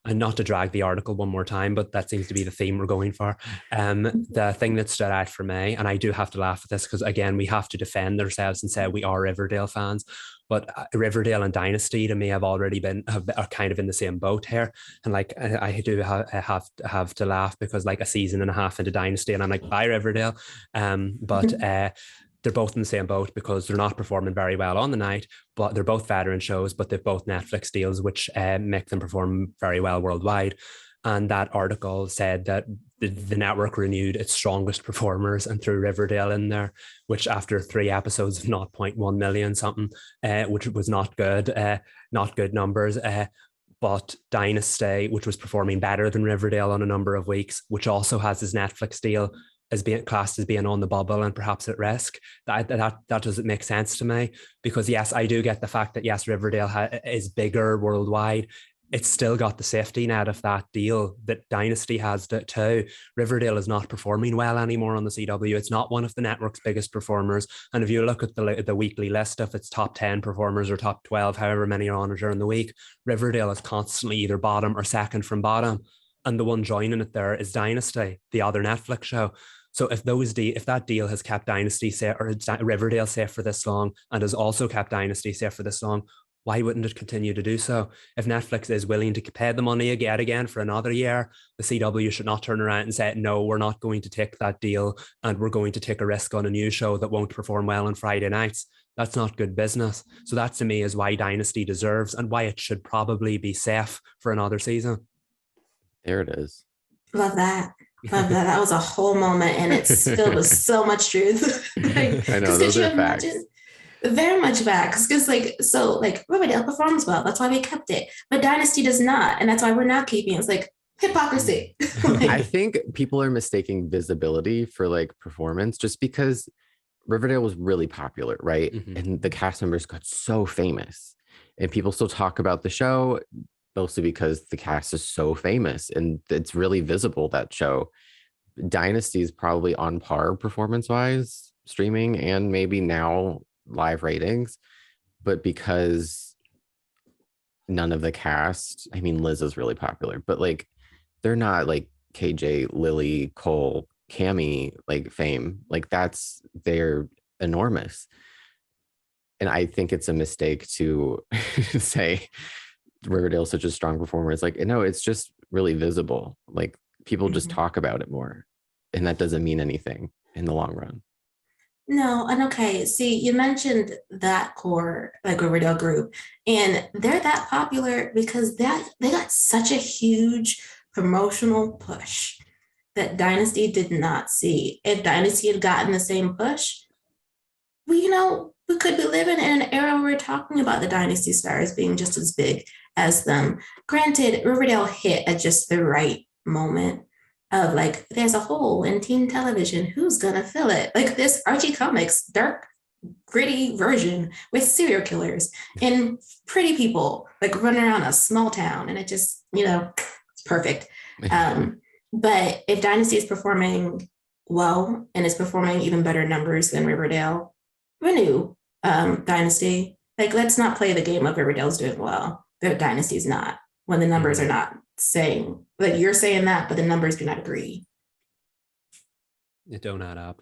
and not to drag the article one more time, but that seems to be the theme we're going for. The thing that stood out for me, and I do have to laugh at this because again, we have to defend ourselves and say we are Riverdale fans, but Riverdale and Dynasty to me are kind of in the same boat here. And like I do have to laugh because like a season and a half into Dynasty, and I'm like, bye Riverdale. But they're both in the same boat because they're not performing very well on the night, but they're both veteran shows, but they've both Netflix deals, which make them perform very well worldwide. And that article said that the network renewed its strongest performers and threw Riverdale in there, which after 3 episodes of 0.1 million something, which was not good numbers. But Dynasty, which was performing better than Riverdale on a number of weeks, which also has his Netflix deal, as being classed as being on the bubble and perhaps at risk. That doesn't make sense to me, because yes, I do get the fact that yes, Riverdale is bigger worldwide. It's still got the safety net of that deal that Dynasty has too. Riverdale is not performing well anymore on the CW. It's not one of the network's biggest performers. And if you look at the weekly list of its top 10 performers or top 12, however many are on it during the week, Riverdale is constantly either bottom or second from bottom. And the one joining it there is Dynasty, the other Netflix show. So if that deal has kept Dynasty safe, or Riverdale safe for this long, and has also kept Dynasty safe for this long, why wouldn't it continue to do so? If Netflix is willing to pay the money again for another year, the CW should not turn around and say, no, we're not going to take that deal and we're going to take a risk on a new show that won't perform well on Friday nights. That's not good business. So that to me is why Dynasty deserves and why it should probably be safe for another season. There it is. Love that. Love that. That was a whole moment, and it's filled with so much truth. Like, I know, those are facts. Very much facts. Because Riverdale performs well. That's why we kept it. But Dynasty does not. And that's why we're not keeping it. It's like hypocrisy. I think people are mistaking visibility for like performance, just because Riverdale was really popular, right? Mm-hmm. And the cast members got so famous. And people still talk about the show, mostly because the cast is so famous and it's really visible, that show. Dynasty is probably on par performance-wise, streaming and maybe now live ratings. But because none of the cast, I mean, Liz is really popular, but like they're not like KJ, Lily, Cole, Cammie, like fame. Like they're enormous. And I think it's a mistake to say Riverdale is such a strong performer. It's like, no, it's just really visible. Like people just talk about it more, and that doesn't mean anything in the long run. No, and okay, see, you mentioned that core, like Riverdale group, and they're that popular because they got such a huge promotional push that Dynasty did not see. If Dynasty had gotten the same push, we could be living in an era where we're talking about the Dynasty stars being just as big as them. Granted, Riverdale hit at just the right moment of like, there's a hole in teen television. Who's gonna fill it? Like this Archie Comics dark, gritty version with serial killers and pretty people like running around a small town, and it just, it's perfect. But if Dynasty is performing well and is performing even better numbers than Riverdale, renew Dynasty. Like, let's not play the game of Riverdale's doing well, but Dynasty's not, when the numbers are not saying, like, you're saying that, but the numbers do not agree. It don't add up.